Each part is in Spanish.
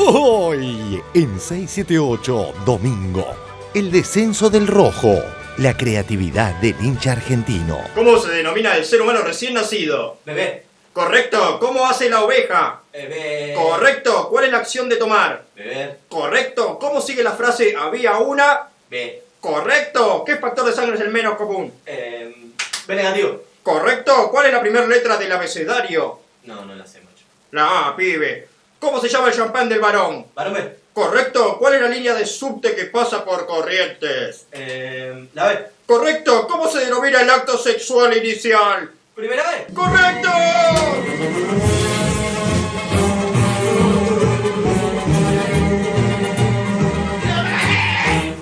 Hoy, en 678, domingo, el descenso del rojo, la creatividad del hincha argentino. ¿Cómo se denomina el ser humano recién nacido? Bebé. Correcto. ¿Cómo hace la oveja? Bebé. Correcto. ¿Cuál es la acción de tomar? Beber. Correcto. ¿Cómo sigue la frase había una? B. Correcto. ¿Qué factor de sangre es el menos común? B negativo. Correcto. ¿Cuál es la primera letra del abecedario? No la sé mucho. La A, pibe. ¿Cómo se llama el champán del varón? Varón B. Correcto. ¿Cuál es la línea de subte que pasa por Corrientes? La B. Correcto. ¿Cómo se denomina el acto sexual inicial? Primera B. ¡Correcto!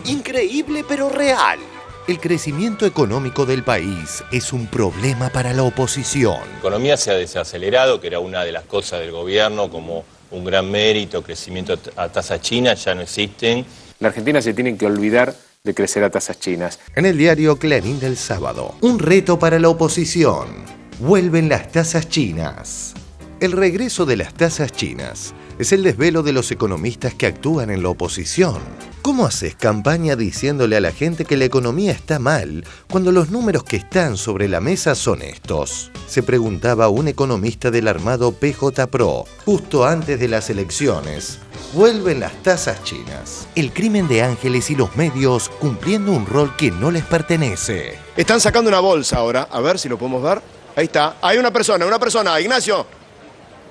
Increíble pero real. El crecimiento económico del país es un problema para la oposición. La economía se ha desacelerado, que era una de las cosas del gobierno como un gran mérito, crecimiento a tasa china, ya no existen. La Argentina se tiene que olvidar de crecer a tasas chinas. En el diario Clarín del sábado, un reto para la oposición. Vuelven las tasas chinas. El regreso de las tasas chinas es el desvelo de los economistas que actúan en la oposición. ¿Cómo haces campaña diciéndole a la gente que la economía está mal cuando los números que están sobre la mesa son estos? Se preguntaba un economista del armado PJ-PRO, justo antes de las elecciones. Vuelven las tasas chinas. El crimen de Ángeles y los medios cumpliendo un rol que no les pertenece. Están sacando una bolsa ahora, a ver si lo podemos ver. Ahí está, hay una persona, Ignacio,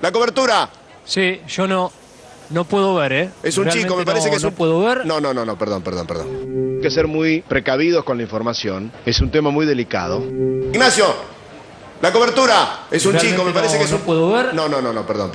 la cobertura. Sí, yo no puedo ver, ¿eh? Es un chico, me parece que es un... ¿No puedo ver? No, perdón. Hay que ser muy precavidos con la información, es un tema muy delicado. Ignacio, la cobertura, es un chico, me parece que es un... ¿No puedo ver? No, perdón.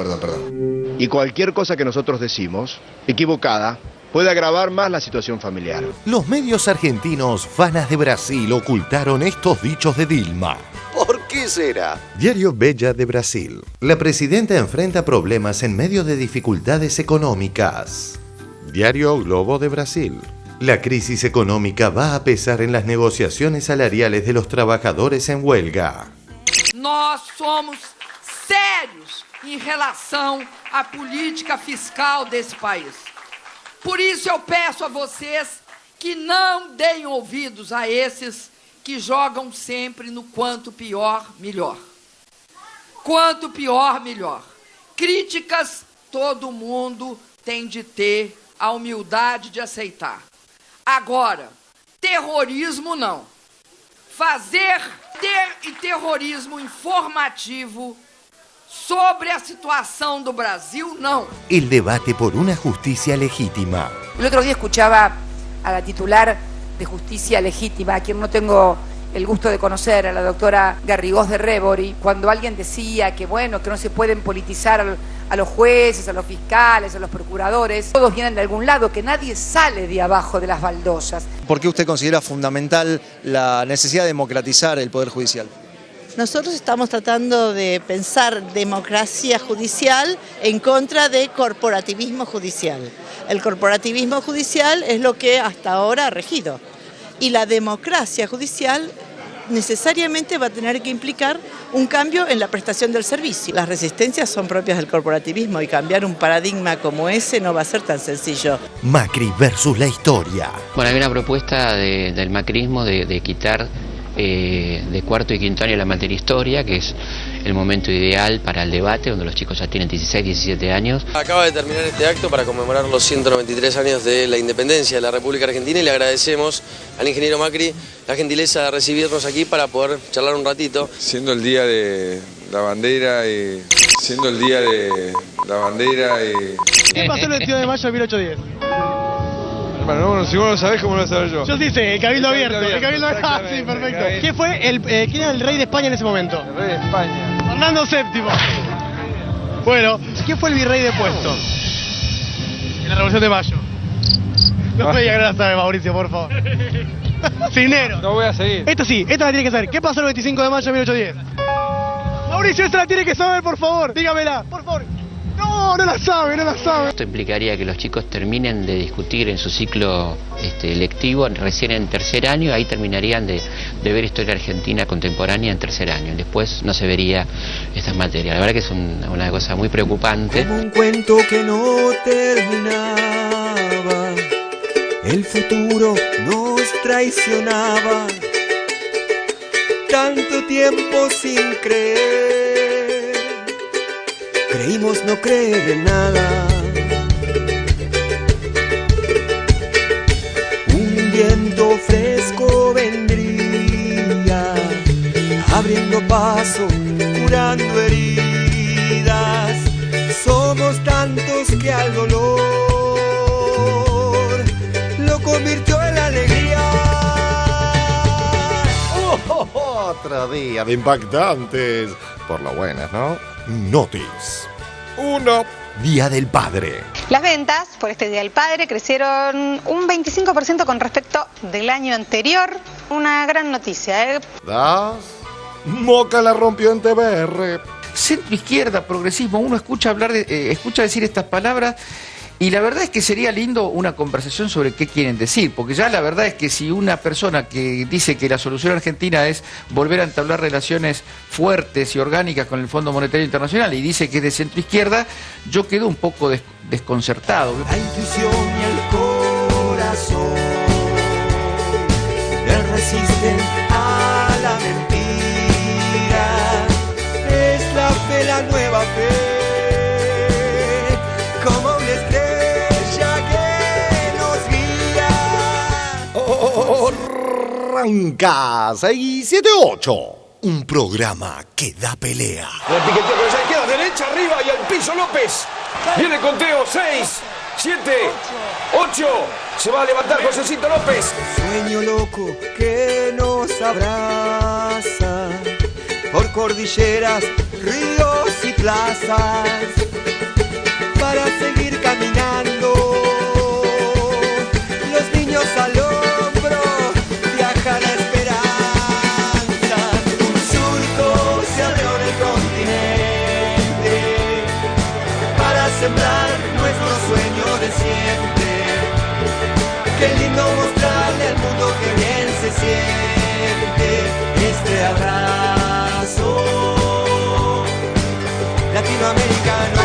Y cualquier cosa que nosotros decimos, equivocada, puede agravar más la situación familiar. Los medios argentinos fanas de Brasil ocultaron estos dichos de Dilma. ¿Por qué será? Diario Bella de Brasil. La presidenta enfrenta problemas en medio de dificultades económicas. Diario Globo de Brasil. La crisis económica va a pesar en las negociaciones salariales de los trabajadores en huelga. Nós somos sérios em relação à política fiscal desse país. Por isso eu peço a vocês que não deem ouvidos a esses que jogam sempre no quanto pior, melhor. Quanto pior, melhor. Críticas todo mundo tem de ter a humildade de aceitar. Agora, terrorismo não. Ter terrorismo informativo sobre a situação do Brasil, no. El debate por una justicia legítima. El otro día escuchaba a la titular de Justicia Legítima, a quien no tengo el gusto de conocer, a la doctora Garrigós de Rébori, cuando alguien decía que bueno, que no se pueden politizar a los jueces, a los fiscales, a los procuradores, todos vienen de algún lado, que nadie sale de abajo de las baldosas. ¿Por qué usted considera fundamental la necesidad de democratizar el Poder Judicial? Nosotros estamos tratando de pensar democracia judicial en contra de corporativismo judicial. El corporativismo judicial es lo que hasta ahora ha regido. Y la democracia judicial necesariamente va a tener que implicar un cambio en la prestación del servicio. Las resistencias son propias del corporativismo y cambiar un paradigma como ese no va a ser tan sencillo. Macri versus la historia. Bueno, hay una propuesta del macrismo de quitar de cuarto y quinto año la materia historia, que es el momento ideal para el debate, donde los chicos ya tienen 16, 17 años. Acaba de terminar este acto para conmemorar los 193 años de la independencia de la República Argentina y le agradecemos al ingeniero Macri la gentileza de recibirnos aquí para poder charlar un ratito. Siendo el día de la bandera y... ¿Qué pasó el 22 de mayo de 1810? Bueno, si vos lo sabés, ¿cómo lo voy a saber yo? Yo sí sé, el Cabildo Abierto. Ah, sí, perfecto. ¿Quién era el rey de España en ese momento? El rey de España. Fernando VII. Bueno, ¿quién fue el virrey de Puesto? En la Revolución de Mayo. No me digas que no la sabe, Mauricio, por favor. Cisneros. No voy a seguir. Esto sí, esta la tiene que saber. ¿Qué pasó el 25 de mayo de 1810? Mauricio, esta la tiene que saber, por favor. Dígamela, por favor. ¡No! No, no la sabe, no la sabe. Esto implicaría que los chicos terminen de discutir en su ciclo lectivo recién en tercer año, ahí terminarían de ver historia argentina contemporánea en tercer año. Después no se vería estas materias. La verdad que es una cosa muy preocupante. Como un cuento que no terminaba, el futuro nos traicionaba. Tanto tiempo sin creer, creímos no creer en nada. Un viento fresco vendría, abriendo paso, curando heridas. Somos tantos que al dolor lo convirtió en alegría. Otro día de impactantes. Por lo buenas, ¿no? Notis. 1. Día del Padre. Las ventas por este Día del Padre crecieron un 25% con respecto del año anterior. Una gran noticia, ¿eh? 2. Moca la rompió en TBR. Centro izquierda, progresismo, uno escucha decir estas palabras y la verdad es que sería lindo una conversación sobre qué quieren decir, porque ya la verdad es que si una persona que dice que la solución argentina es volver a entablar relaciones fuertes y orgánicas con el Fondo Monetario Internacional y dice que es de centro izquierda, yo quedo un poco desconcertado. La intuición y el corazón le resisten a la mentira. Es la fe, la nueva fe, como una estrella que nos guía. Arranca 678. Un programa que da pelea. La piqueteo con esa izquierda, derecha, arriba y al piso López. Viene el conteo, 6, 7, 8. Se va a levantar Josecito López. Sueño loco que nos abraza por cordilleras, ríos y plazas, para seguir caminando. Los niños al hombro, viaja la esperanza. Un surco se abrió en el continente para sembrar nuestro sueño de siempre. Qué lindo mostrarle al mundo que bien se siente este abrazo latinoamericano.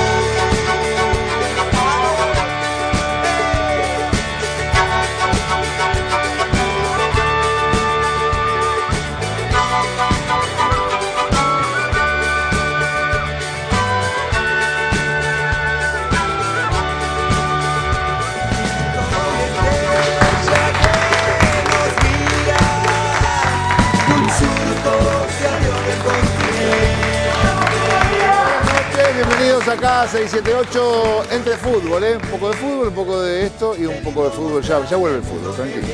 Bienvenidos acá, 678, entre fútbol, un poco de fútbol, un poco de esto y un poco de fútbol. Ya vuelve el fútbol, tranquilo.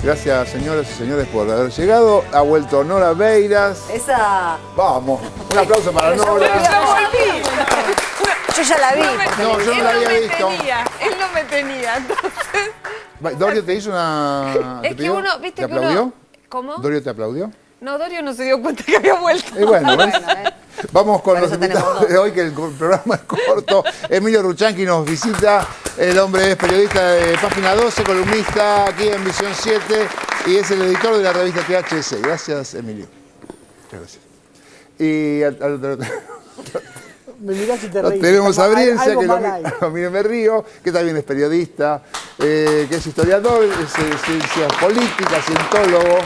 Gracias, señoras y señores, por haber llegado. Ha vuelto Nora Beiras. Esa. Vamos, un aplauso para Nora. Yo ya la vi. No, yo no la había visto. Él no me tenía, entonces. ¿Dorio te hizo una...? Es que uno, viste que uno... ¿Te aplaudió? ¿Cómo? ¿Dorio te aplaudió? No, Dorio no se dio cuenta que había vuelto. Y bueno, ¿ves? Vamos con los invitados de hoy, que el programa es corto. Emilio Ruchanqui nos visita. El hombre es periodista de Página 12, columnista aquí en Visión 7 y es el editor de la revista THC. Gracias, Emilio. Muchas gracias. Y me mirás y te reís. tenemos a Briencia, que lo me río, que también es periodista, que es historiador, es ciencias políticas, cientólogo.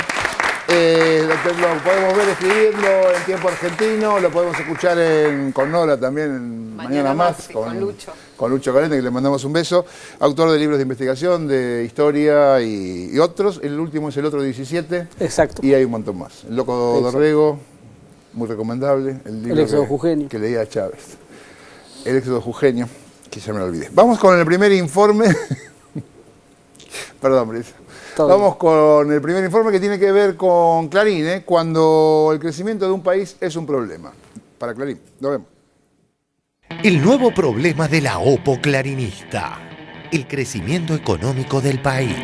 Lo podemos ver escribiendo en Tiempo Argentino, lo podemos escuchar con Nora también en Mañana Más, con Lucho. Con Lucho Calente, que le mandamos un beso. Autor de libros de investigación, de historia y otros. El último es El Otro 17. Exacto. Y hay un montón más. El Loco Dorrego, muy recomendable. El libro Éxodo Jujeño. Que leía Chávez. El Éxodo Jujeño, que ya me lo olvidé. Vamos con el primer informe. Perdón, Brisa. Vamos con el primer informe, que tiene que ver con Clarín, cuando el crecimiento de un país es un problema. Para Clarín, lo vemos. El nuevo problema de la OPO clarinista: el crecimiento económico del país.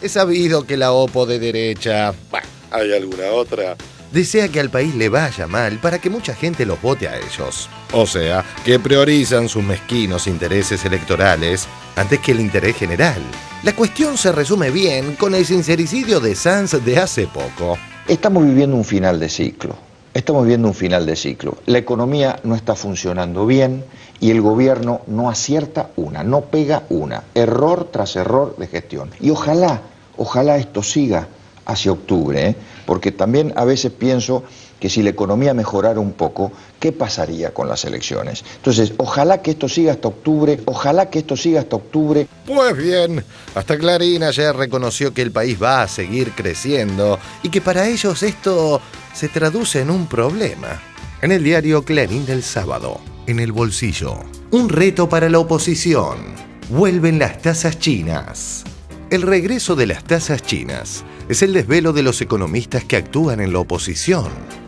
Es sabido que la OPO de derecha, hay alguna otra, desea que al país le vaya mal para que mucha gente los vote a ellos. O sea, que priorizan sus mezquinos intereses electorales antes que el interés general. La cuestión se resume bien con el sincericidio de Sanz de hace poco. Estamos viviendo un final de ciclo. La economía no está funcionando bien y el gobierno no acierta una, no pega una. Error tras error de gestión. Y ojalá esto siga hacia octubre, porque también a veces pienso que si la economía mejorara un poco, ¿qué pasaría con las elecciones? Entonces, ojalá que esto siga hasta octubre. Pues bien, hasta Clarín ayer reconoció que el país va a seguir creciendo y que para ellos esto se traduce en un problema. En el diario Clarín del sábado, en el bolsillo, un reto para la oposición. Vuelven las tasas chinas. El regreso de las tasas chinas es el desvelo de los economistas que actúan en la oposición.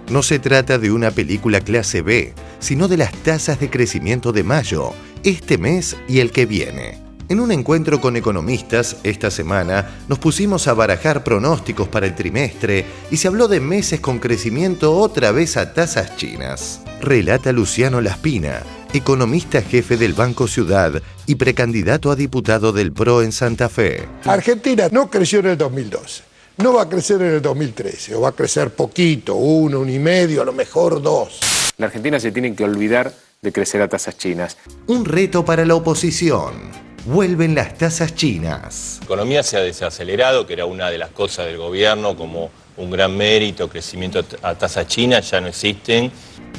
No se trata de una película clase B, sino de las tasas de crecimiento de mayo, este mes y el que viene. En un encuentro con economistas esta semana nos pusimos a barajar pronósticos para el trimestre y se habló de meses con crecimiento otra vez a tasas chinas. Relata Luciano Laspina, economista jefe del Banco Ciudad y precandidato a diputado del PRO en Santa Fe. Argentina no creció en el 2012, no va a crecer en el 2013, o va a crecer poquito, 1, 1,5, a lo mejor 2. La Argentina se tiene que olvidar de crecer a tasas chinas. Un reto para la oposición. Vuelven las tasas chinas. La economía se ha desacelerado, que era una de las cosas del gobierno como un gran mérito, crecimiento a tasa china, ya no existen.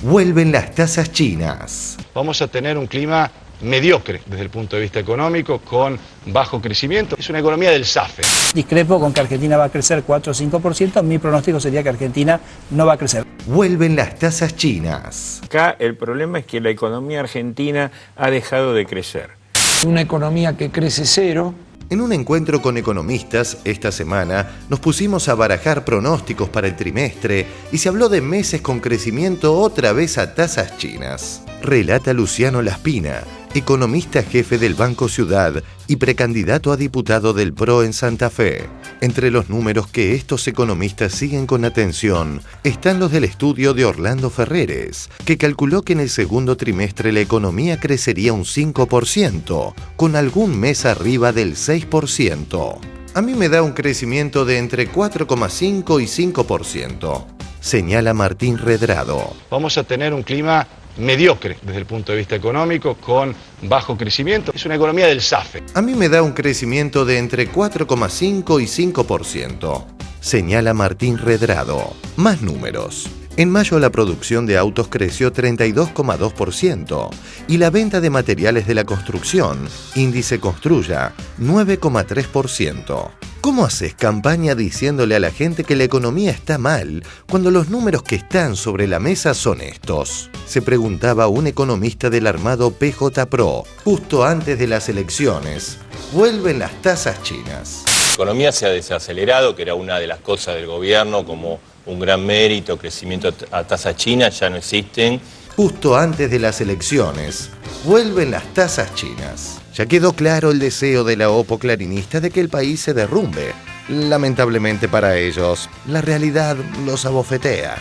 Vuelven las tasas chinas. Vamos a tener un clima mediocre desde el punto de vista económico, con bajo crecimiento. Es una economía del SAFE. Discrepo con que Argentina va a crecer 4 o 5%. Mi pronóstico sería que Argentina no va a crecer. Vuelven las tasas chinas. Acá el problema es que la economía argentina ha dejado de crecer. Una economía que crece cero. En un encuentro con economistas esta semana nos pusimos a barajar pronósticos para el trimestre y se habló de meses con crecimiento otra vez a tasas chinas. Relata Luciano Laspina, economista jefe del Banco Ciudad y precandidato a diputado del PRO en Santa Fe. Entre los números que estos economistas siguen con atención están los del estudio de Orlando Ferreres, que calculó que en el segundo trimestre la economía crecería un 5%, con algún mes arriba del 6%. A mí me da un crecimiento de entre 4,5 y 5%, señala Martín Redrado. Vamos a tener un clima mediocre desde el punto de vista económico, con bajo crecimiento. Es una economía del SAFE. A mí me da un crecimiento de entre 4,5 y 5%, señala Martín Redrado. Más números. En mayo la producción de autos creció 32,2% y la venta de materiales de la construcción, índice Construya, 9,3%. ¿Cómo haces campaña diciéndole a la gente que la economía está mal cuando los números que están sobre la mesa son estos? Se preguntaba un economista del armado PJ-PRO, justo antes de las elecciones. Vuelven las tasas chinas. La economía se ha desacelerado, que era una de las cosas del gobierno como un gran mérito, crecimiento a tasa china, ya no existen. Justo antes de las elecciones, vuelven las tasas chinas. Ya quedó claro el deseo de la opo clarinista de que el país se derrumbe. Lamentablemente para ellos, la realidad los abofetea.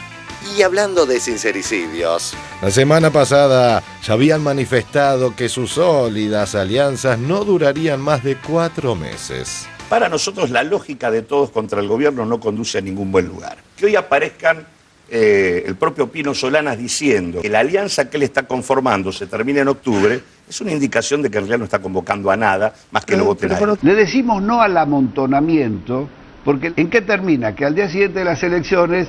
Y hablando de sincericidios, la semana pasada ya habían manifestado que sus sólidas alianzas no durarían más de 4 meses. Para nosotros la lógica de todos contra el gobierno no conduce a ningún buen lugar. Que hoy aparezcan el propio Pino Solanas diciendo que la alianza que él está conformando se termina en octubre, es una indicación de que en realidad no está convocando a nada, más que no voten a él. Le decimos no al amontonamiento, porque ¿en qué termina? Que al día siguiente de las elecciones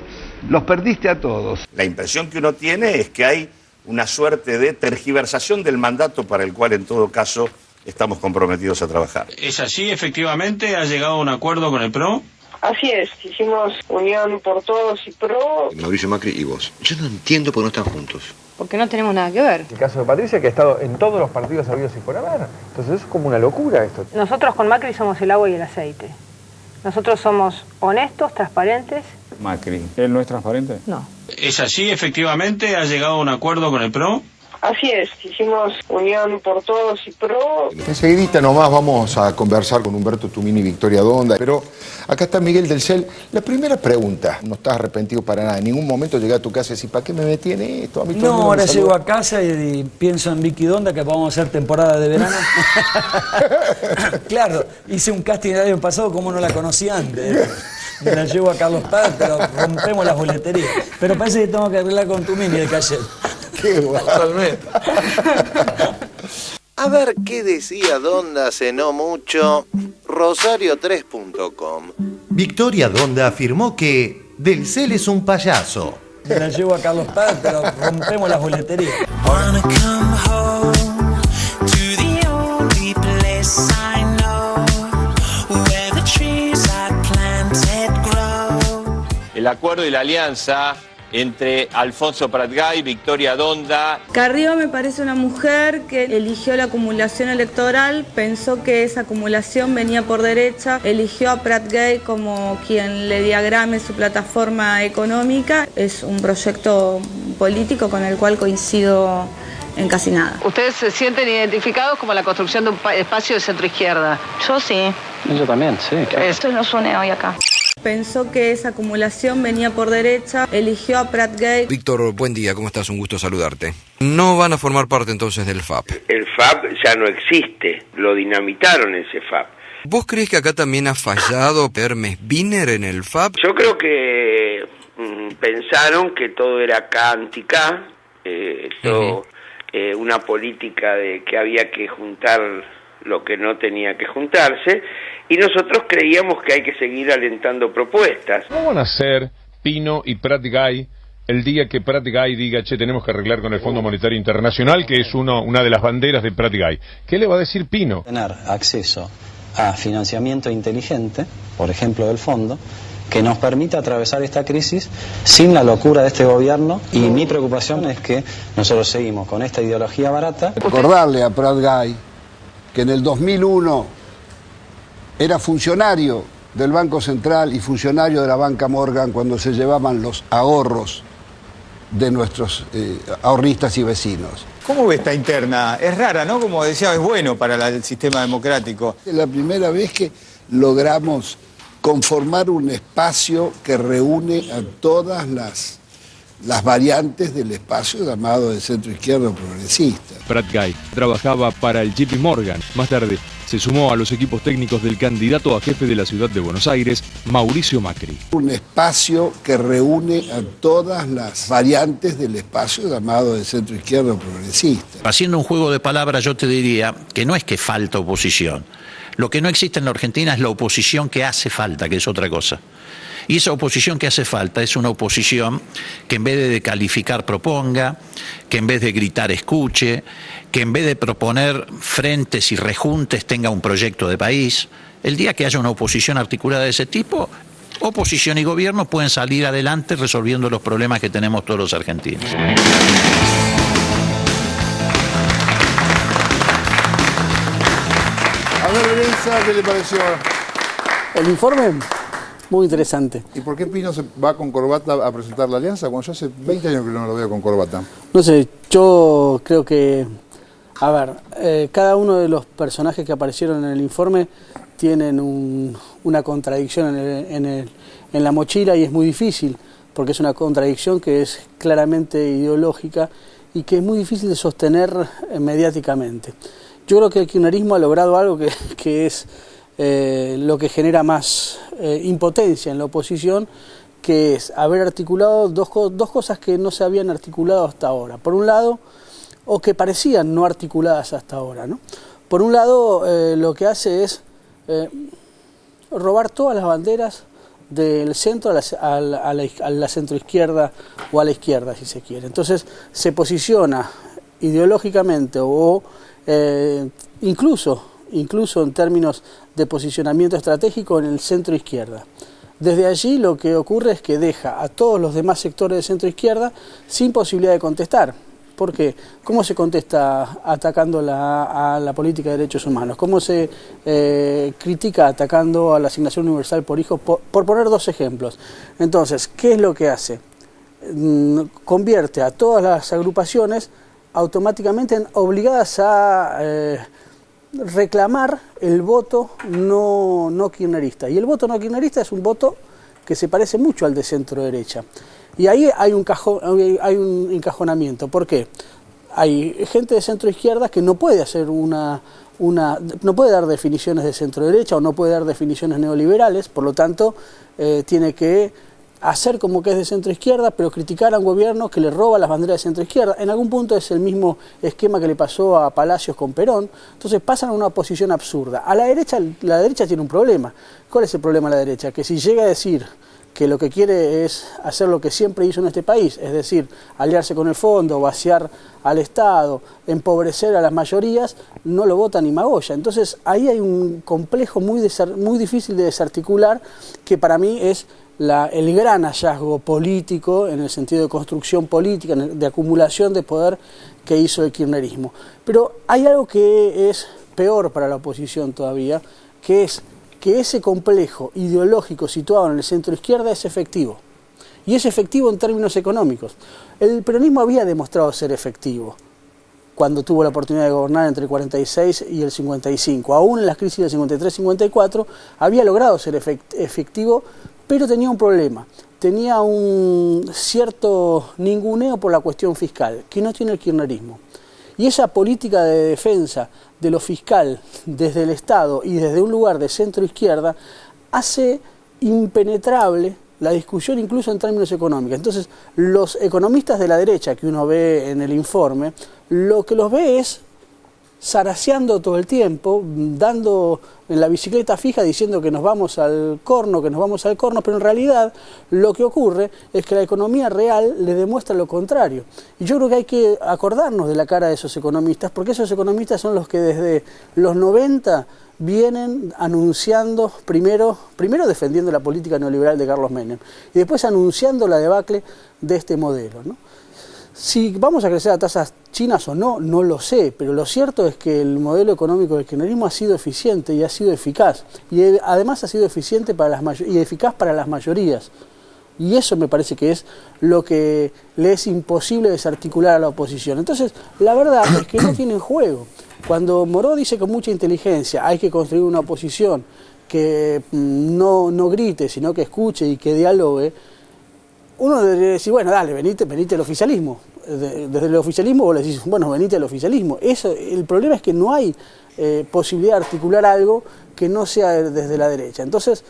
los perdiste a todos. La impresión que uno tiene es que hay una suerte de tergiversación del mandato para el cual en todo caso estamos comprometidos a trabajar. ¿Es así, efectivamente? ¿Ha llegado a un acuerdo con el PRO? Así es, hicimos unión por todos y PRO. Mauricio Macri y vos. Yo no entiendo por qué no están juntos. Porque no tenemos nada que ver. El caso de Patricia, que ha estado en todos los partidos habidos y por haber. Entonces es como una locura esto. Nosotros con Macri somos el agua y el aceite. Nosotros somos honestos, transparentes. Macri, ¿él no es transparente? No. ¿Es así, efectivamente? ¿Ha llegado a un acuerdo con el PRO? Así es, hicimos Unión por Todos y PRO. Enseguidita nomás vamos a conversar con Humberto Tumini y Victoria Donda, pero acá está Miguel del Cel. La primera pregunta, no estás arrepentido para nada, en ningún momento llegué a tu casa y decís, ¿para qué me metí en esto? A mí todo el No, mundo me ahora saluda. llego a casa y pienso en Vicky Donda, que vamos a hacer temporada de verano. Claro, hice un casting el año pasado, como no la conocía antes. Me la llevo a Carlos Paz, pero rompemos las boleterías. Pero parece que tengo que arreglar con Tumini de calle. Qué bueno. Totalmente. A ver qué decía Donda hace no mucho. Rosario3.com. Victoria Donda afirmó que Del Cel es un payaso. Me la llevo a Carlos Paz, pero rompemos las boleterías. El acuerdo y la alianza entre Alfonso Pratgay, Victoria Donda. Carrió me parece una mujer que eligió la acumulación electoral, pensó que esa acumulación venía por derecha, eligió a Pratgay como quien le diagrame su plataforma económica. Es un proyecto político con el cual coincido en casi nada. ¿Ustedes se sienten identificados como la construcción de un espacio de centro-izquierda? Yo sí. Yo también, sí. Esto nos une hoy acá. Pensó que esa acumulación venía por derecha, eligió a Pratgay. Víctor, buen día, ¿cómo estás? Un gusto saludarte. No van a formar parte entonces del FAP. El FAP ya no existe, lo dinamitaron ese FAP. ¿Vos crees que acá también ha fallado Hermes Wiener en el FAP? Yo creo que pensaron que todo era K anti-K, una política de que había que juntar lo que no tenía que juntarse, y nosotros creíamos que hay que seguir alentando propuestas. ¿Cómo van a hacer Pino y Pratgay el día que Pratgay diga, che, tenemos que arreglar con el Fondo Monetario Internacional, que es una de las banderas de Pratgay? ¿Qué le va a decir Pino? Tener acceso a financiamiento inteligente, por ejemplo del fondo, que nos permita atravesar esta crisis sin la locura de este gobierno, y mi preocupación es que nosotros seguimos con esta ideología barata. Recordarle a Pratgay que en el 2001 era funcionario del Banco Central y funcionario de la banca Morgan cuando se llevaban los ahorros de nuestros ahorristas y vecinos. ¿Cómo ve esta interna? Es rara, ¿no? Como decía, es bueno para el sistema democrático. Es la primera vez que logramos conformar un espacio que reúne a todas las variantes del espacio llamado de centro izquierdo progresista. Pratgay trabajaba para el JP Morgan. Más tarde se sumó a los equipos técnicos del candidato a jefe de la ciudad de Buenos Aires, Mauricio Macri. Un espacio que reúne a todas las variantes del espacio llamado de centro izquierdo progresista. Haciendo un juego de palabras, yo te diría que no es que falta oposición. Lo que no existe en la Argentina es la oposición que hace falta, que es otra cosa. Y esa oposición que hace falta es una oposición que en vez de calificar proponga, que en vez de gritar escuche, que en vez de proponer frentes y rejuntes tenga un proyecto de país. El día que haya una oposición articulada de ese tipo, oposición y gobierno pueden salir adelante resolviendo los problemas que tenemos todos los argentinos. A ver, Lorenza, ¿qué le pareció? El informe, muy interesante. ¿Y por qué Pino se va con corbata a presentar la alianza cuando yo hace 20 años que no lo veo con corbata? No sé, yo creo que, a ver, cada uno de los personajes que aparecieron en el informe tienen una contradicción en la mochila, y es muy difícil, porque es una contradicción que es claramente ideológica y que es muy difícil de sostener mediáticamente. Yo creo que el kirchnerismo ha logrado algo que es lo que genera más impotencia en la oposición, que es haber articulado dos cosas que no se habían articulado hasta ahora. Por un lado, o que parecían no articuladas hasta ahora, ¿no? Por un lado, lo que hace es robar todas las banderas del centro a la centroizquierda o a la izquierda, si se quiere. Entonces, se posiciona ideológicamente o incluso en términos de posicionamiento estratégico en el centro izquierda. Desde allí lo que ocurre es que deja a todos los demás sectores de centro izquierda sin posibilidad de contestar. ¿Por qué? ¿Cómo se contesta atacando a la política de derechos humanos? ¿Cómo se critica atacando a la asignación universal por hijos? Por poner dos ejemplos. Entonces, ¿qué es lo que hace? Convierte a todas las agrupaciones automáticamente obligadas a reclamar el voto no kirchnerista. Y el voto no kirchnerista es un voto que se parece mucho al de centro derecha. Y ahí hay un encajonamiento. ¿Por qué? Hay gente de centro izquierda que no puede hacer no puede dar definiciones de centro derecha o no puede dar definiciones neoliberales, por lo tanto tiene que hacer como que es de centro izquierda, pero criticar a un gobierno que le roba las banderas de centro izquierda. En algún punto es el mismo esquema que le pasó a Palacios con Perón. Entonces pasan a una posición absurda. A la derecha tiene un problema. ¿Cuál es el problema de la derecha? Que si llega a decir que lo que quiere es hacer lo que siempre hizo en este país, es decir, aliarse con el fondo, vaciar al Estado, empobrecer a las mayorías, no lo vota ni Magoya. Entonces ahí hay un complejo muy difícil de desarticular, que para mí es el gran hallazgo político, en el sentido de construcción política, de acumulación de poder que hizo el kirchnerismo. Pero hay algo que es peor para la oposición todavía, que es que ese complejo ideológico situado en el centro izquierda es efectivo. Y es efectivo en términos económicos. El peronismo había demostrado ser efectivo cuando tuvo la oportunidad de gobernar entre el 46 y el 55. Aún en las crisis del 53-54 había logrado ser efectivo, pero tenía un problema. Tenía un cierto ninguneo por la cuestión fiscal, que no tiene el kirchnerismo. Y esa política de defensa de lo fiscal desde el Estado y desde un lugar de centro-izquierda hace impenetrable la discusión incluso en términos económicos. Entonces, los economistas de la derecha que uno ve en el informe, lo que los ve es zaraseando todo el tiempo, dando en la bicicleta fija diciendo que nos vamos al corno, pero en realidad lo que ocurre es que la economía real le demuestra lo contrario. Y yo creo que hay que acordarnos de la cara de esos economistas, porque esos economistas son los que desde los 90 vienen anunciando, primero defendiendo la política neoliberal de Carlos Menem, y después anunciando la debacle de este modelo, ¿no? Si vamos a crecer a tasas chinas o no, no lo sé, pero lo cierto es que el modelo económico del kirchnerismo ha sido eficiente y ha sido eficaz. Y además ha sido eficiente y eficaz para las mayorías. Y eso me parece que es lo que le es imposible desarticular a la oposición. Entonces, la verdad es que no tienen juego. Cuando Moró dice con mucha inteligencia, hay que construir una oposición que no grite, sino que escuche y que dialogue, uno debería decir, bueno, dale, venite al oficialismo. Desde el oficialismo vos le decís, bueno, venite al oficialismo. El problema es que no hay posibilidad de articular algo que no sea desde la derecha. Entonces,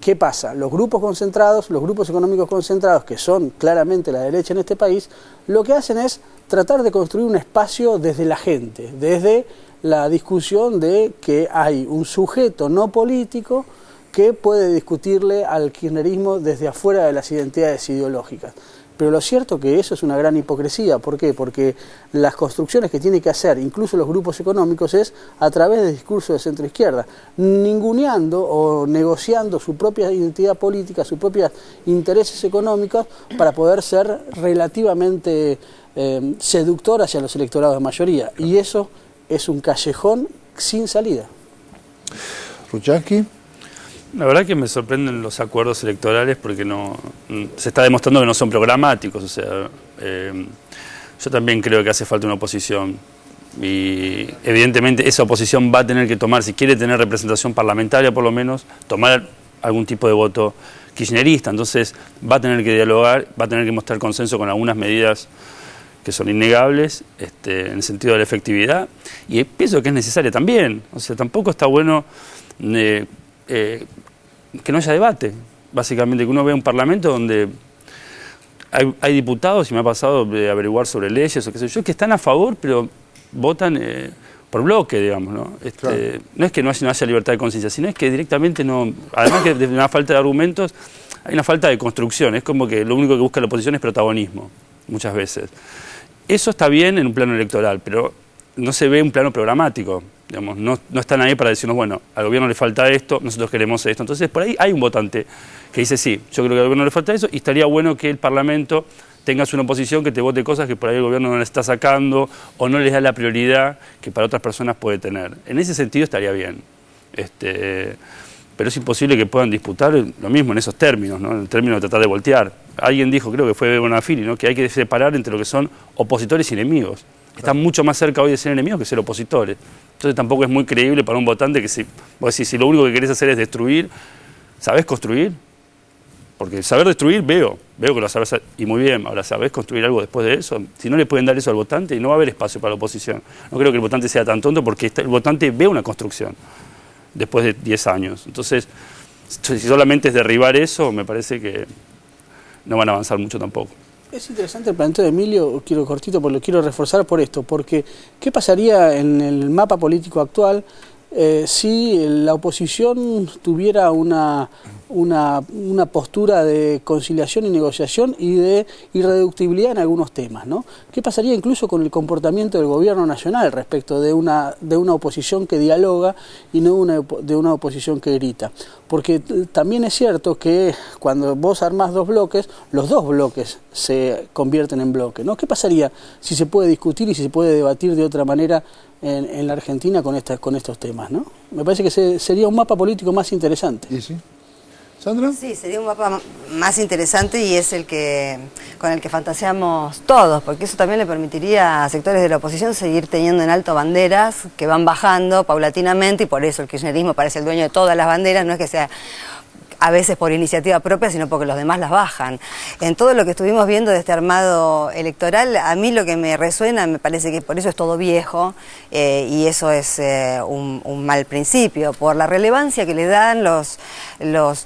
¿qué pasa? Los grupos concentrados, los grupos económicos concentrados, que son claramente la derecha en este país, lo que hacen es tratar de construir un espacio desde la gente, desde la discusión de que hay un sujeto no político que puede discutirle al kirchnerismo desde afuera de las identidades ideológicas. Pero lo cierto que eso es una gran hipocresía. ¿Por qué? Porque las construcciones que tienen que hacer incluso los grupos económicos es a través del discurso de centro-izquierda, ninguneando o negociando su propia identidad política, sus propios intereses económicos para poder ser relativamente seductor hacia los electorados de mayoría. Y eso es un callejón sin salida. Ruchansky. La verdad que me sorprenden los acuerdos electorales porque se está demostrando que no son programáticos. O sea, yo también creo que hace falta una oposición y evidentemente esa oposición va a tener que tomar, si quiere tener representación parlamentaria por lo menos, tomar algún tipo de voto kirchnerista. Entonces va a tener que dialogar, va a tener que mostrar consenso con algunas medidas que son innegables en el sentido de la efectividad, y pienso que es necesaria también. O sea, tampoco está bueno que no haya debate, básicamente, que uno vea un parlamento donde hay diputados, y me ha pasado de averiguar sobre leyes o qué sé yo, que están a favor, pero votan por bloque, digamos, ¿no? Claro. No es que no haya libertad de conciencia, sino es que directamente no, además que de una falta de argumentos, hay una falta de construcción. Es como que lo único que busca la oposición es protagonismo, muchas veces. Eso está bien en un plano electoral, pero no se ve un plano programático. Digamos, no están ahí para decirnos, bueno, al gobierno le falta esto, nosotros queremos esto. Entonces, por ahí hay un votante que dice, sí, yo creo que al gobierno le falta eso, y estaría bueno que el Parlamento tenga una oposición que te vote cosas que por ahí el gobierno no le está sacando o no les da la prioridad que para otras personas puede tener. En ese sentido estaría bien. Pero es imposible que puedan disputar lo mismo en esos términos, ¿no? En el término de tratar de voltear. alguien dijo, creo que fue Bonafini, ¿no? Que hay que separar entre lo que son opositores y enemigos. Están mucho más cerca hoy de ser enemigos que ser opositores. Entonces tampoco es muy creíble para un votante que vos decís, si lo único que querés hacer es destruir, ¿sabés construir? Porque saber destruir veo que lo sabés y muy bien. Ahora, ¿sabés construir algo después de eso? Si no le pueden dar eso al votante, no va a haber espacio para la oposición. No creo que el votante sea tan tonto porque el votante ve una construcción después de 10 años. Entonces, si solamente es derribar eso, me parece que no van a avanzar mucho tampoco. Es interesante el planteo de Emilio, quiero cortito, porque lo quiero reforzar por esto, porque ¿qué pasaría en el mapa político actual si la oposición tuviera una postura de conciliación y negociación y de irreductibilidad en algunos temas, ¿no? ¿Qué pasaría incluso con el comportamiento del gobierno nacional respecto de una oposición que dialoga y no de una oposición que grita? Porque también es cierto que cuando vos armás dos bloques, los dos bloques se convierten en bloques, ¿no? ¿Qué pasaría si se puede discutir y si se puede debatir de otra manera en la Argentina con estos temas, ¿no? Me parece que sería un mapa político más interesante. ¿Y sí? ¿Sandra? Sí, sería un mapa más interesante y es con el que fantaseamos todos, porque eso también le permitiría a sectores de la oposición seguir teniendo en alto banderas que van bajando paulatinamente y por eso el kirchnerismo parece el dueño de todas las banderas, no es que sea a veces por iniciativa propia, sino porque los demás las bajan. En todo lo que estuvimos viendo de este armado electoral, a mí lo que me resuena, me parece que por eso es todo viejo, y eso es un mal principio, por la relevancia que le dan los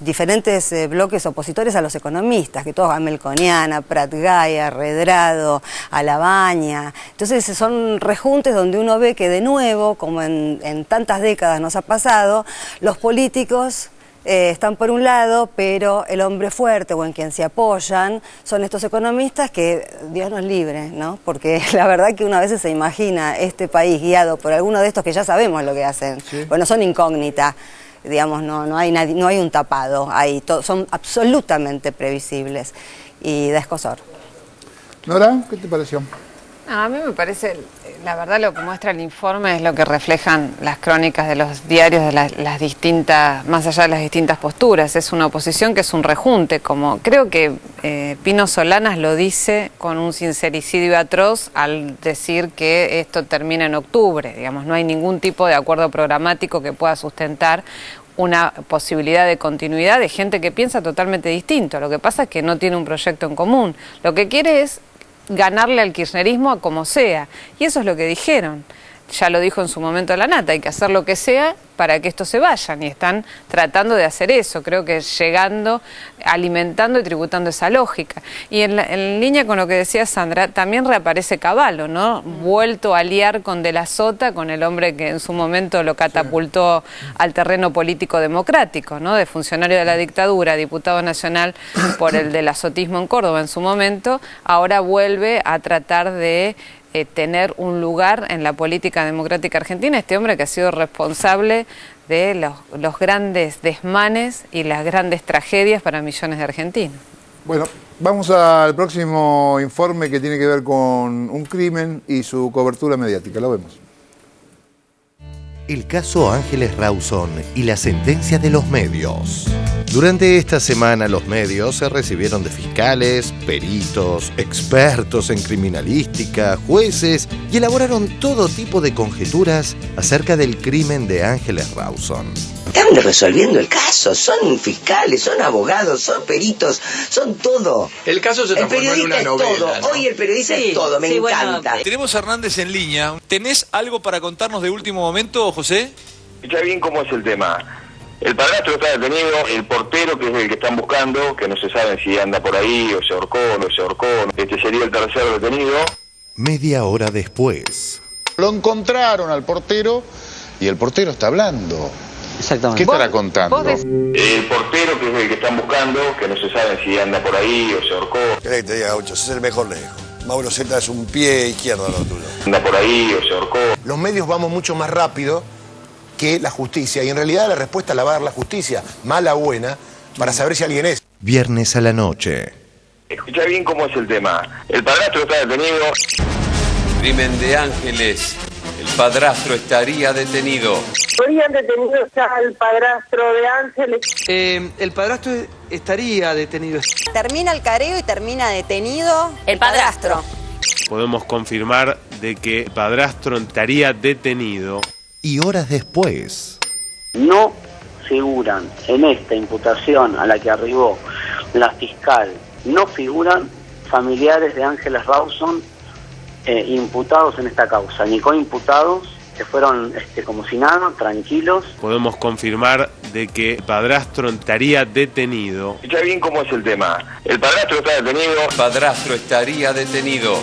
diferentes bloques opositores a los economistas, que todos, a Melconian, Prat-Gay, a Redrado, a Labaña. Entonces son rejuntes donde uno ve que de nuevo, como en tantas décadas nos ha pasado, los políticos están por un lado, pero el hombre fuerte o en quien se apoyan son estos economistas que Dios nos libre, ¿no? Porque la verdad que uno a veces se imagina este país guiado por alguno de estos que ya sabemos lo que hacen. Sí. Bueno, son incógnitas, digamos, no hay un tapado, son absolutamente previsibles y da escosor. Nora, ¿qué te pareció? A mí me parece, la verdad lo que muestra el informe es lo que reflejan las crónicas de los diarios de las distintas, más allá de las distintas posturas. Es una oposición que es un rejunte, como creo que Pino Solanas lo dice con un sincericidio atroz al decir que esto termina en octubre. Digamos, no hay ningún tipo de acuerdo programático que pueda sustentar una posibilidad de continuidad de gente que piensa totalmente distinto. Lo que pasa es que no tiene un proyecto en común. Lo que quiere es ganarle al kirchnerismo a como sea. Y eso es lo que dijeron. Ya lo dijo en su momento La Nata, hay que hacer lo que sea para que estos se vayan. Y están tratando de hacer eso, creo que llegando, alimentando y tributando esa lógica. Y en línea con lo que decía Sandra, también reaparece Cavallo, ¿no? Vuelto a aliar con De la Sota, con el hombre que en su momento lo catapultó al terreno político democrático, ¿no? De funcionario de la dictadura, diputado nacional por el del azotismo en Córdoba en su momento, ahora vuelve a tratar de tener un lugar en la política democrática argentina, este hombre que ha sido responsable de los grandes desmanes y las grandes tragedias para millones de argentinos. Bueno, vamos al próximo informe que tiene que ver con un crimen y su cobertura mediática. Lo vemos. El caso Ángeles Rawson y la sentencia de los medios. Durante esta semana los medios se recibieron de fiscales, peritos, expertos en criminalística, jueces y elaboraron todo tipo de conjeturas acerca del crimen de Ángeles Rawson. Están resolviendo el caso, son fiscales, son abogados, son peritos, son todo. El caso se transformó en una novela, todo. ¿no? Hoy el periodista es todo, me encanta. Bueno, tenemos a Hernández en línea. ¿Tenés algo para contarnos de último momento, José? Ya bien cómo es el tema. El padrastro está detenido, el portero, que es el que están buscando, que no se sabe si anda por ahí, o se ahorcó, no se ahorcó. Este sería el tercer detenido. Media hora después. Lo encontraron al portero y el portero está hablando. Exactamente. ¿Qué estará contando? El portero, que es el que están buscando, que no se sabe si anda por ahí, o se ahorcó. ¿Querés que te diga, Gaucho? Sos el mejor lejos. Mauro Zeta es un pie izquierdo a lo tuyo. Anda por ahí, o se ahorcó. Los medios vamos mucho más rápido que la justicia, y en realidad la respuesta la va a dar la justicia, mala o buena, para saber si alguien es. Viernes a la noche. Escuchá bien cómo es el tema. El padrastro está detenido. Crimen de Ángeles. El padrastro estaría detenido. ¿Habrían detenido ya al padrastro de Ángeles? El padrastro estaría detenido. Termina el careo y termina detenido el padrastro. Podemos confirmar de que el padrastro estaría detenido. Y horas después... No figuran en esta imputación a la que arribó la fiscal, no figuran familiares de Ángeles Rawson imputados en esta causa, ni coimputados, que fueron como si nada, tranquilos. Podemos confirmar de que el padrastro estaría detenido. Ya bien cómo es el tema. El padrastro está detenido. El padrastro estaría detenido.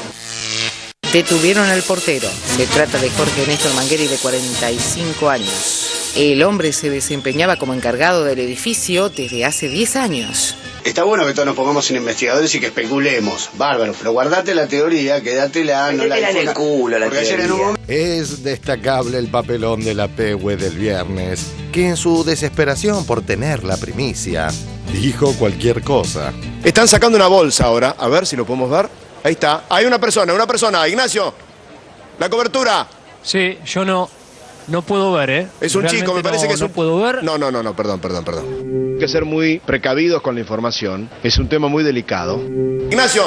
Detuvieron al portero. Se trata de Jorge Néstor Mangueri, de 45 años. El hombre se desempeñaba como encargado del edificio desde hace 10 años. Está bueno que todos nos pongamos en investigadores y que especulemos, bárbaro, pero guardate la teoría, quédatela, no la en el culo la teoría. Es destacable el papelón de la Pehue del viernes, que en su desesperación por tener la primicia, dijo cualquier cosa. Están sacando una bolsa ahora, a ver si lo podemos ver. Ahí está, hay una persona, Ignacio, la cobertura. Sí, yo no puedo ver, ¿eh? Es un realmente chico, me parece que es un... No puedo ver. No, perdón. Hay que ser muy precavidos con la información, es un tema muy delicado. Ignacio,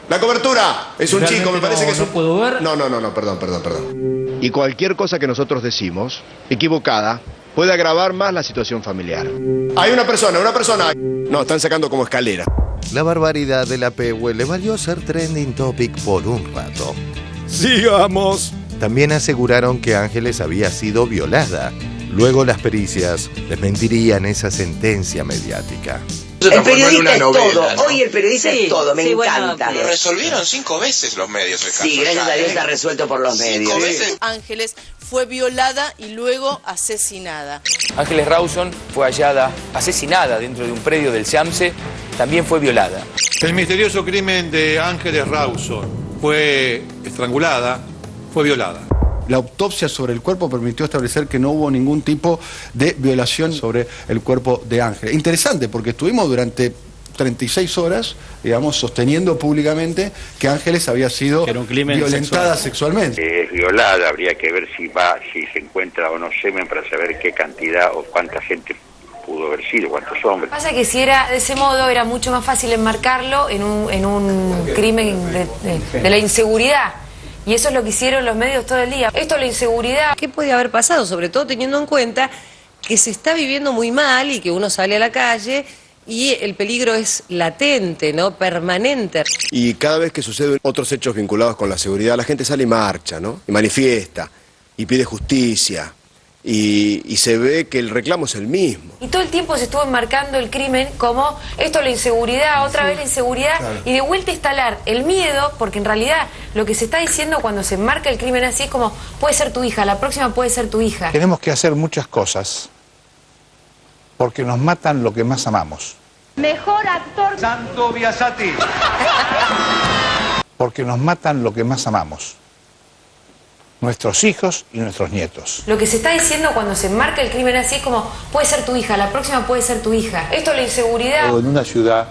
la cobertura, es un chico, me parece que es un... No puedo ver. No, perdón. Y cualquier cosa que nosotros decimos, equivocada, puede agravar más la situación familiar. Hay una persona. No, están sacando como escalera. La barbaridad de la Pehue le valió ser trending topic por un rato. ¡Sigamos! También aseguraron que Ángeles había sido violada. Luego las pericias desmentirían esa sentencia mediática. El periodista es todo, ¿no? Hoy el periodista es todo, me encanta. Lo resolvieron 5 veces los medios el caso. Sí, gracias a Dios está resuelto por los medios. 5 veces. Ángeles fue violada y luego asesinada. Ángeles Rawson fue hallada asesinada dentro de un predio del SEAMSE, también fue violada. El misterioso crimen de Ángeles Rawson fue estrangulada, fue violada. La autopsia sobre el cuerpo permitió establecer que no hubo ningún tipo de violación sobre el cuerpo de Ángeles. Interesante, porque estuvimos durante 36 horas, digamos, sosteniendo públicamente que Ángeles había sido violentada sexualmente. Es violada, habría que ver si se encuentra o no semen para saber qué cantidad o cuánta gente pudo haber sido, cuántos hombres. Pasa que si era de ese modo era mucho más fácil enmarcarlo en un crimen de la inseguridad. Y eso es lo que hicieron los medios todo el día. Esto, la inseguridad. ¿Qué puede haber pasado? Sobre todo teniendo en cuenta que se está viviendo muy mal y que uno sale a la calle y el peligro es latente, ¿no? Permanente. Y cada vez que suceden otros hechos vinculados con la seguridad, la gente sale y marcha, ¿no? Y manifiesta, y pide justicia. Y se ve que el reclamo es el mismo. Y todo el tiempo se estuvo enmarcando el crimen como esto, la inseguridad, otra vez la inseguridad, claro. Y de vuelta instalar el miedo, porque en realidad lo que se está diciendo cuando se enmarca el crimen así es como, puede ser tu hija, la próxima puede ser tu hija. Tenemos que hacer muchas cosas porque nos matan lo que más amamos. Mejor actor. Santo Biasati. Porque nos matan lo que más amamos. Nuestros hijos y nuestros nietos. Lo que se está diciendo cuando se enmarca el crimen así es como, puede ser tu hija, la próxima puede ser tu hija. Esto, la inseguridad. En una ciudad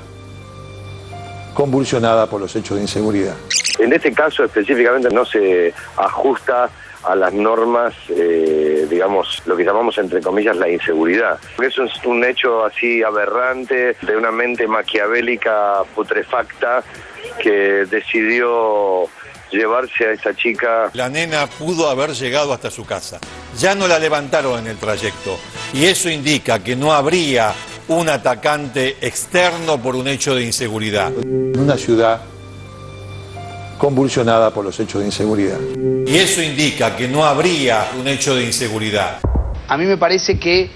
convulsionada por los hechos de inseguridad. En este caso específicamente no se ajusta a las normas, digamos, lo que llamamos entre comillas la inseguridad. Eso es un hecho así aberrante de una mente maquiavélica putrefacta que decidió llevarse a esa chica. La nena pudo haber llegado hasta su casa. Ya no la levantaron en el trayecto. Y eso indica que no habría un atacante externo por un hecho de inseguridad. En una ciudad convulsionada por los hechos de inseguridad. Y eso indica que no habría un hecho de inseguridad. A mí me parece que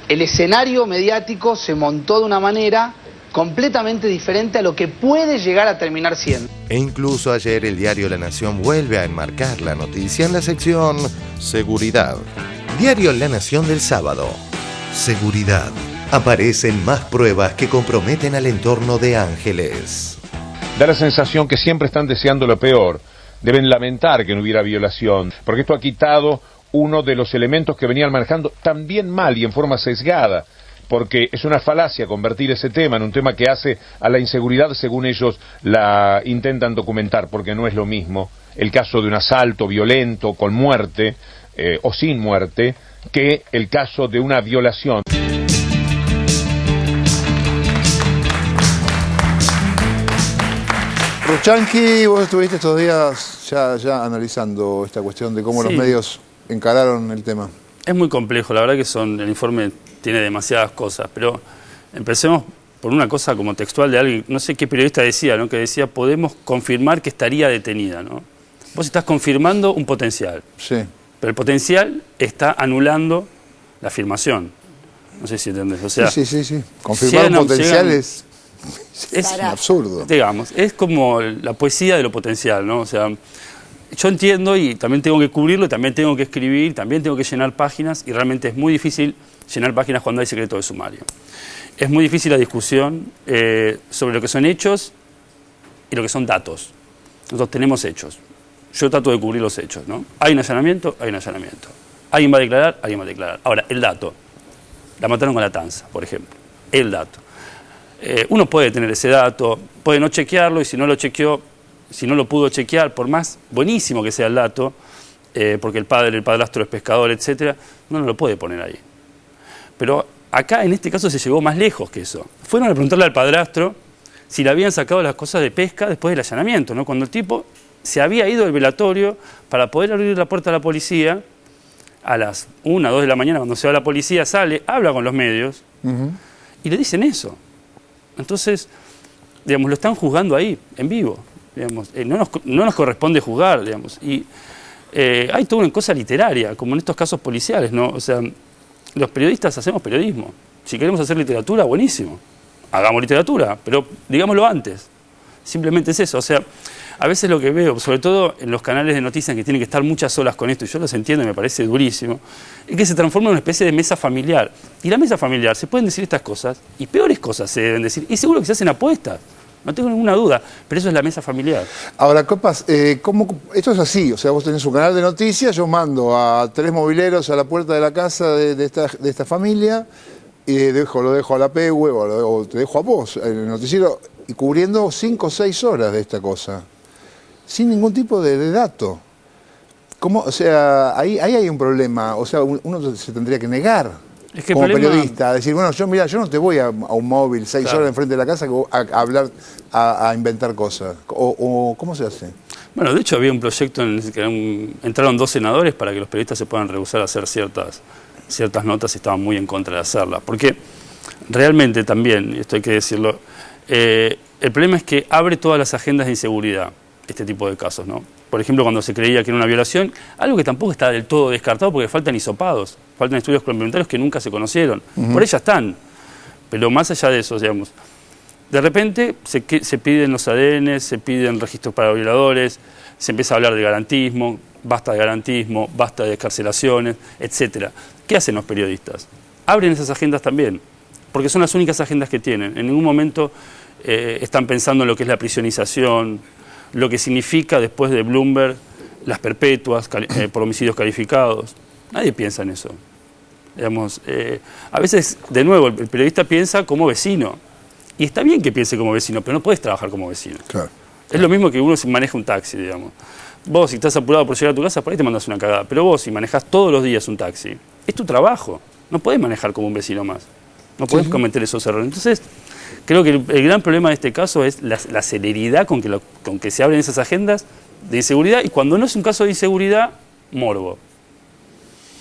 el escenario mediático se montó de una manera completamente diferente a lo que puede llegar a terminar siendo. E incluso ayer el diario La Nación vuelve a enmarcar la noticia en la sección Seguridad. Diario La Nación del sábado. Seguridad. Aparecen más pruebas que comprometen al entorno de Ángeles. Da la sensación que siempre están deseando lo peor. Deben lamentar que no hubiera violación, porque esto ha quitado uno de los elementos que venían manejando también mal y en forma sesgada. Porque es una falacia convertir ese tema en un tema que hace a la inseguridad según ellos la intentan documentar, porque no es lo mismo el caso de un asalto violento con muerte o sin muerte que el caso de una violación. Ruchanqui, vos estuviste estos días ya analizando esta cuestión de cómo los medios encararon el tema. Es muy complejo, la verdad que el informe tiene demasiadas cosas, pero empecemos por una cosa como textual de alguien, no sé qué periodista decía, ¿no? Que decía, podemos confirmar que estaría detenida, ¿no? Vos estás confirmando un potencial, pero el potencial está anulando la afirmación. No sé si entendés, o sea... Sí. Confirmar un potencial es absurdo. Digamos, es como la poesía de lo potencial, ¿no? O sea, yo entiendo y también tengo que cubrirlo, también tengo que escribir, también tengo que llenar páginas y realmente es muy difícil llenar páginas cuando hay secreto de sumario. Es muy difícil la discusión sobre lo que son hechos y lo que son datos. Nosotros tenemos hechos. Yo trato de cubrir los hechos, ¿no? Hay un allanamiento, hay un allanamiento. Alguien va a declarar, alguien va a declarar. Ahora, el dato. La mataron con la tanza, por ejemplo. El dato. Uno puede tener ese dato, puede no chequearlo y si no lo chequeó, si no lo pudo chequear, por más buenísimo que sea el dato, porque el padrastro es pescador, etcétera, no lo puede poner ahí. Pero acá en este caso se llegó más lejos que eso. Fueron a preguntarle al padrastro si le habían sacado las cosas de pesca después del allanamiento, ¿no? Cuando el tipo se había ido del velatorio para poder abrir la puerta a la policía, a las 1, 2 de la mañana, cuando se va la policía, sale, habla con los medios y le dicen eso. Entonces, digamos, lo están juzgando ahí, en vivo. Digamos, no nos corresponde juzgar, digamos. Y hay toda una cosa literaria, como en estos casos policiales, ¿no? O sea, los periodistas hacemos periodismo. Si queremos hacer literatura, buenísimo. Hagamos literatura, pero digámoslo antes. Simplemente es eso. O sea, a veces lo que veo, sobre todo en los canales de noticias que tienen que estar muchas horas con esto, y yo los entiendo y me parece durísimo, es que se transforma en una especie de mesa familiar. Y la mesa familiar se pueden decir estas cosas, y peores cosas se deben decir, y seguro que se hacen apuestas. No tengo ninguna duda, pero eso es la mesa familiar. Ahora, Copas, esto es así, o sea, vos tenés un canal de noticias, yo mando a 3 mobileros a la puerta de la casa de esta familia, y lo dejo a la PEHUE o te dejo a vos, en el noticiero, y cubriendo 5 o 6 horas de esta cosa, sin ningún tipo de dato. ¿Cómo? O sea, ahí hay un problema, o sea, uno se tendría que negar. Es que como periodista, a decir, bueno, yo no te voy a un móvil 6 horas enfrente de la casa a hablar, a inventar cosas. O ¿cómo se hace? Bueno, de hecho había un proyecto en el que entraron 2 senadores para que los periodistas se puedan rehusar a hacer ciertas notas y estaban muy en contra de hacerlas. Porque realmente también, esto hay que decirlo, el problema es que abre todas las agendas de inseguridad, este tipo de casos, ¿no? Por ejemplo, cuando se creía que era una violación, algo que tampoco está del todo descartado porque faltan hisopados, faltan estudios complementarios que nunca se conocieron. Por ahí ya están, pero más allá de eso, digamos, de repente se piden los ADN, se piden registros para violadores, se empieza a hablar de garantismo, basta de excarcelaciones, etc. ¿Qué hacen los periodistas? Abren esas agendas también, porque son las únicas agendas que tienen. En ningún momento están pensando en lo que es la prisionización, lo que significa después de Bloomberg las perpetuas por homicidios calificados. Nadie piensa en eso. Digamos, a veces, de nuevo, el periodista piensa como vecino. Y está bien que piense como vecino, pero no puedes trabajar como vecino. Claro. Es lo mismo que uno si maneja un taxi, digamos. Vos, si estás apurado por llegar a tu casa, por ahí te mandas una cagada. Pero vos, si manejás todos los días un taxi, es tu trabajo. No podés manejar como un vecino más. No podés cometer esos errores. Entonces, creo que el gran problema de este caso es la celeridad con que se abren esas agendas de inseguridad, y cuando no es un caso de inseguridad, morbo.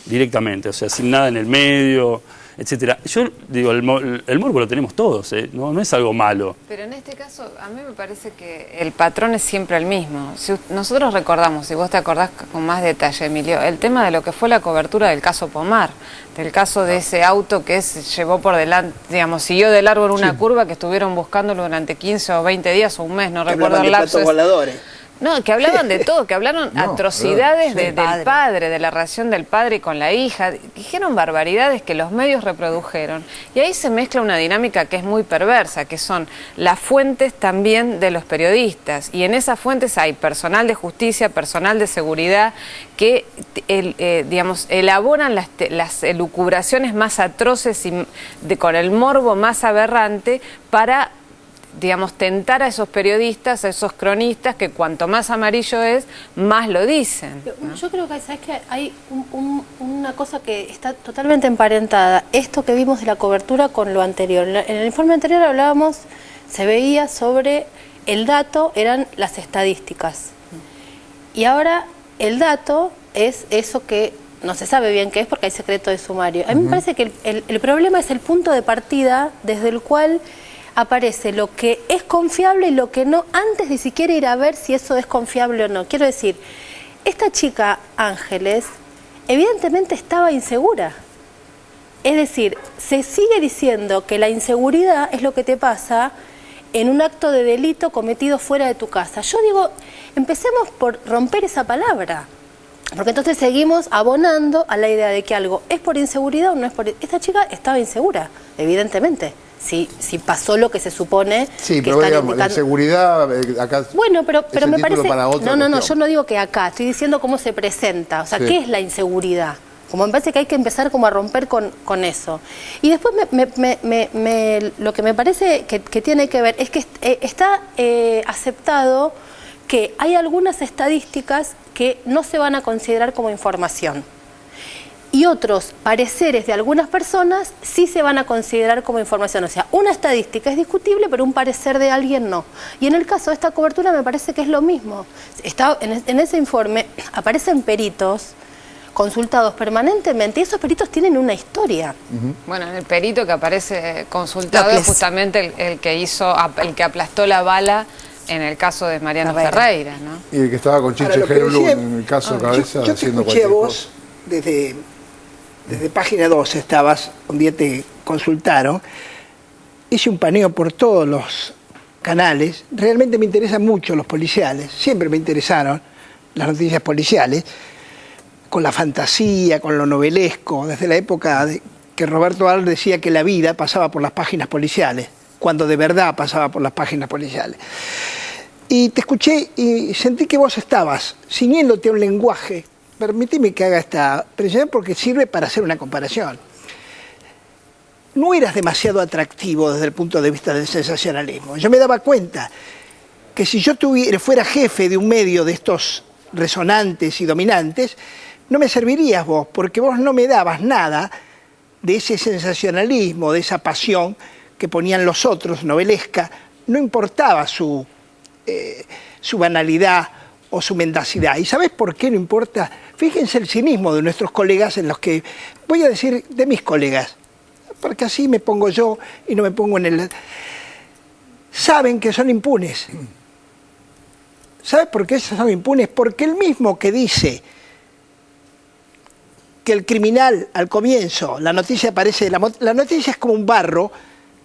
Directamente, o sea, sin nada en el medio, etcétera. Yo digo, el morbo lo tenemos todos, no es algo malo. Pero en este caso, a mí me parece que el patrón es siempre el mismo. Si nosotros recordamos, si vos te acordás con más detalle, Emilio, el tema de lo que fue la cobertura del caso Pomar, del caso de ese auto que se llevó por delante, digamos, siguió de largo en una curva, que estuvieron buscándolo durante 15 o 20 días o un mes, no recuerdo el lapso. No, que hablaban de todo, que hablaron atrocidades del padre, de la relación del padre con la hija, dijeron barbaridades que los medios reprodujeron. Y ahí se mezcla una dinámica que es muy perversa, que son las fuentes también de los periodistas. Y en esas fuentes hay personal de justicia, personal de seguridad, que digamos, elaboran las elucubraciones más atroces y con el morbo más aberrante para digamos, tentar a esos periodistas, a esos cronistas, que cuanto más amarillo es, más lo dicen, ¿no? Yo creo que, ¿sabes qué? Hay una cosa que está totalmente emparentada, esto que vimos de la cobertura con lo anterior. En el informe anterior hablábamos, se veía sobre el dato, eran las estadísticas. Y ahora el dato es eso que no se sabe bien qué es porque hay secreto de sumario. A mí me parece que el problema es el punto de partida desde el cual aparece lo que es confiable y lo que no, antes de siquiera ir a ver si eso es confiable o no. Quiero decir, esta chica Ángeles evidentemente estaba insegura. Es decir, se sigue diciendo que la inseguridad es lo que te pasa en un acto de delito cometido fuera de tu casa. Yo digo, empecemos por romper esa palabra, porque entonces seguimos abonando a la idea de que algo es por inseguridad o no es por... Esta chica estaba insegura, evidentemente. Si pasó lo que se supone. Sí, que pero están digamos, indicando. La seguridad acá. Bueno, pero me parece. No, yo no digo que acá, estoy diciendo cómo se presenta. O sea, sí. ¿Qué es la inseguridad? Como me parece que hay que empezar como a romper con eso. Y después lo que me parece que tiene que ver es que está aceptado que hay algunas estadísticas que no se van a considerar como información. Y otros pareceres de algunas personas sí se van a considerar como información. O sea, una estadística es discutible, pero un parecer de alguien no. Y en el caso de esta cobertura me parece que es lo mismo. En ese informe aparecen peritos consultados permanentemente y esos peritos tienen una historia. Bueno, el perito que aparece consultado es justamente el que aplastó la bala en el caso de Mariano Ferreira, ¿no? Y el que estaba con Chiche Gerblum en el caso Cabeza yo haciendo cualquier cosa. Vos, desde página 2 estabas, un día te consultaron, hice un paneo por todos los canales, realmente me interesan mucho los policiales, siempre me interesaron las noticias policiales, con la fantasía, con lo novelesco, desde la época que Roberto Al decía que la vida pasaba por las páginas policiales, cuando de verdad pasaba por las páginas policiales. Y te escuché y sentí que vos estabas ciñéndote a un lenguaje. Permíteme que haga esta precisión porque sirve para hacer una comparación. No eras demasiado atractivo desde el punto de vista del sensacionalismo. Yo me daba cuenta que si yo fuera jefe de un medio de estos resonantes y dominantes, no me servirías vos, porque vos no me dabas nada de ese sensacionalismo, de esa pasión que ponían los otros, novelesca. No importaba su banalidad o su mendacidad. ¿Y sabés por qué no importa? Fíjense el cinismo de nuestros colegas en los que, voy a decir de mis colegas, porque así me pongo yo y no me pongo en el... Saben que son impunes. ¿Sabes por qué son impunes? Porque el mismo que dice que el criminal al comienzo, la noticia aparece, la noticia es como un barro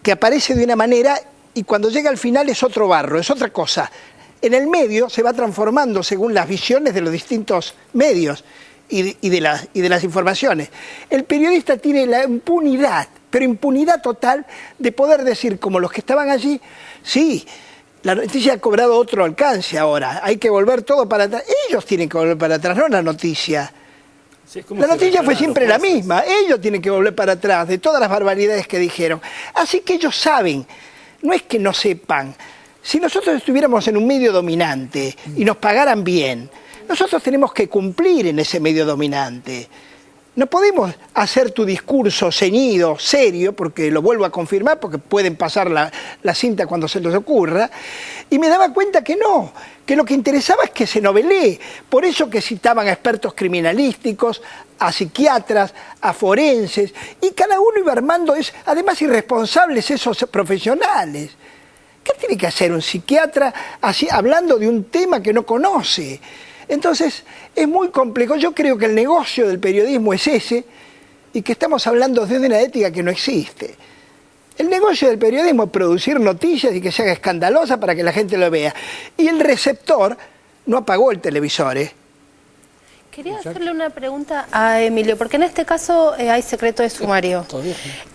que aparece de una manera y cuando llega al final es otro barro, es otra cosa. En el medio se va transformando según las visiones de los distintos medios y de las informaciones. El periodista tiene la impunidad, pero impunidad total de poder decir, como los que estaban allí, sí, la noticia ha cobrado otro alcance ahora, hay que volver todo para atrás. Ellos tienen que volver para atrás, no la noticia. Sí, la noticia fue siempre la misma, ellos tienen que volver para atrás de todas las barbaridades que dijeron. Así que ellos saben, no es que no sepan. Si nosotros estuviéramos en un medio dominante y nos pagaran bien, nosotros tenemos que cumplir en ese medio dominante. No podemos hacer tu discurso ceñido, serio, porque lo vuelvo a confirmar, porque pueden pasar la cinta cuando se les ocurra. Y me daba cuenta que no, que lo que interesaba es que se novelee. Por eso que citaban a expertos criminalísticos, a psiquiatras, a forenses, y cada uno iba armando, además irresponsables esos profesionales. ¿Qué tiene que hacer un psiquiatra así, hablando de un tema que no conoce? Entonces, es muy complejo. Yo creo que el negocio del periodismo es ese y que estamos hablando desde una ética que no existe. El negocio del periodismo es producir noticias y que se haga escandalosa para que la gente lo vea. Y el receptor no apagó el televisor, Quería hacerle una pregunta a Emilio, porque en este caso hay secreto de sumario.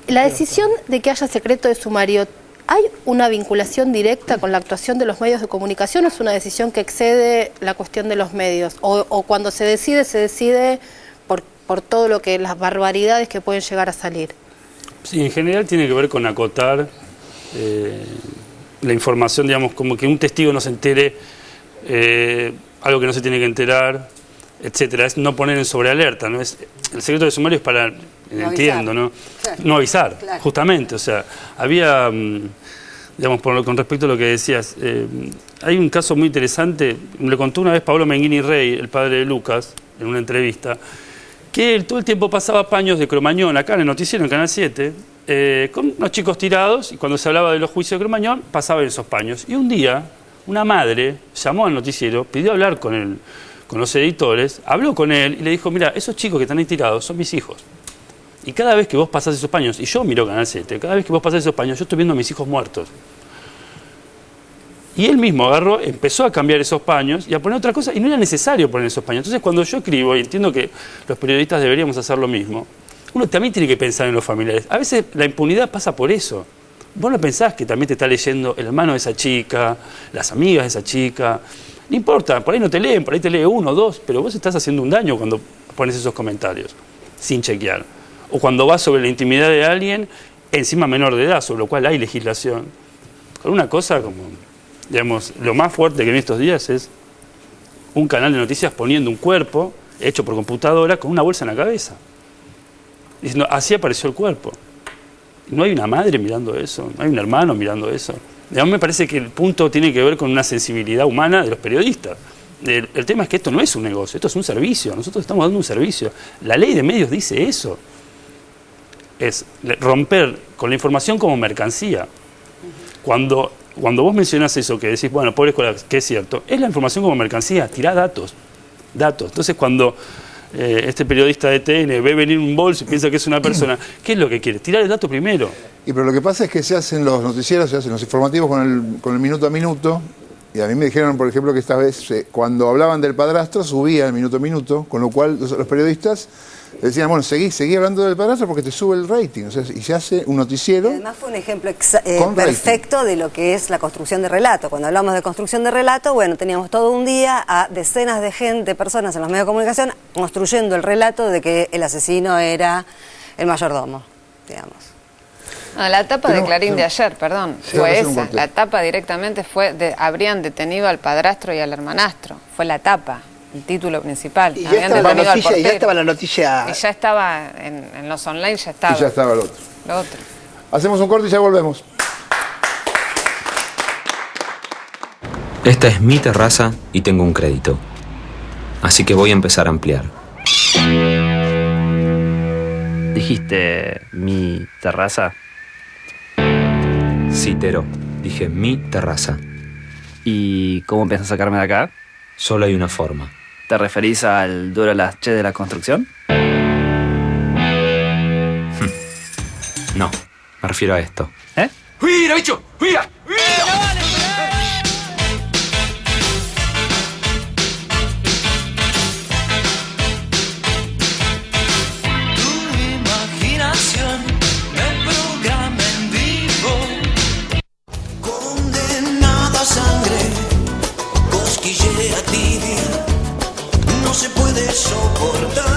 La decisión de que haya secreto de sumario, ¿hay una vinculación directa con la actuación de los medios de comunicación o es una decisión que excede la cuestión de los medios? ¿O cuando se decide por todo lo que, las barbaridades que pueden llegar a salir? Sí, en general tiene que ver con acotar la información, digamos, como que un testigo no se entere algo que no se tiene que enterar, etcétera. Es no poner en sobrealerta, ¿no? El secreto de sumario es para, entiendo, ¿no? Claro. No avisar, claro. Justamente. O sea, había, digamos, con respecto a lo que decías, hay un caso muy interesante, me lo contó una vez Pablo Menghini Rey, el padre de Lucas, en una entrevista, que él todo el tiempo pasaba paños de Cromañón, acá en el noticiero, en Canal 7, con unos chicos tirados, y cuando se hablaba de los juicios de Cromañón, pasaban esos paños. Y un día, una madre llamó al noticiero, pidió hablar con los editores, habló con él y le dijo, mira, esos chicos que están ahí tirados son mis hijos. Y cada vez que vos pasás esos paños, y yo miro Canal 7, cada vez que vos pasás esos paños, yo estoy viendo a mis hijos muertos. Y él mismo agarró, empezó a cambiar esos paños y a poner otra cosa, y no era necesario poner esos paños. Entonces, cuando yo escribo, y entiendo que los periodistas deberíamos hacer lo mismo, uno también tiene que pensar en los familiares. A veces la impunidad pasa por eso. Vos no pensás que también te está leyendo el hermano de esa chica, las amigas de esa chica. No importa, por ahí no te leen, por ahí te lee 1 o 2, pero vos estás haciendo un daño cuando pones esos comentarios, sin chequear. O cuando vas sobre la intimidad de alguien, encima menor de edad, sobre lo cual hay legislación. Con una cosa como, digamos, lo más fuerte que en estos días es un canal de noticias poniendo un cuerpo, hecho por computadora, con una bolsa en la cabeza. Diciendo, así apareció el cuerpo. No hay una madre mirando eso, no hay un hermano mirando eso. A mí me parece que el punto tiene que ver con una sensibilidad humana de los periodistas. El tema es que esto no es un negocio, esto es un servicio. Nosotros estamos dando un servicio. La ley de medios dice eso. Es romper con la información como mercancía. Cuando vos mencionás eso, que decís, bueno, pobre escuela, que es cierto, es la información como mercancía, tirá datos. Entonces, cuando este periodista de TN ve venir un bolso y piensa que es una persona, ¿qué es lo que quiere? Tirar el dato primero. Pero lo que pasa es que se hacen los noticieros, se hacen los informativos con el minuto a minuto, y a mí me dijeron, por ejemplo, que esta vez, cuando hablaban del padrastro, subía el minuto a minuto, con lo cual los periodistas decían, bueno, seguí hablando del padrastro porque te sube el rating. O sea, y se hace un noticiero. Además fue un ejemplo perfecto de lo que es la construcción de relato. Cuando hablamos de construcción de relato, bueno, teníamos todo un día a decenas de personas en los medios de comunicación construyendo el relato de que el asesino era el mayordomo, digamos. No, la tapa de Clarín de ayer, perdón, sí, fue esa. La tapa directamente fue, habrían detenido al padrastro y al hermanastro. Fue la tapa. El título principal. Y ya estaba la noticia. Y ya estaba en los online, ya estaba. Y ya estaba lo otro. Hacemos un corte y ya volvemos. Esta es mi terraza y tengo un crédito. Así que voy a empezar a ampliar. ¿Dijiste mi terraza? Sí, Tero. Dije mi terraza. ¿Y cómo piensas sacarme de acá? Solo hay una forma. ¿Te referís al duro las che de la construcción? No, me refiero a esto. ¡Mira, bicho! ¡Mira! Tu imaginación me programa en vivo. Condenada sangre, cosquillea tibia, no se puede soportar.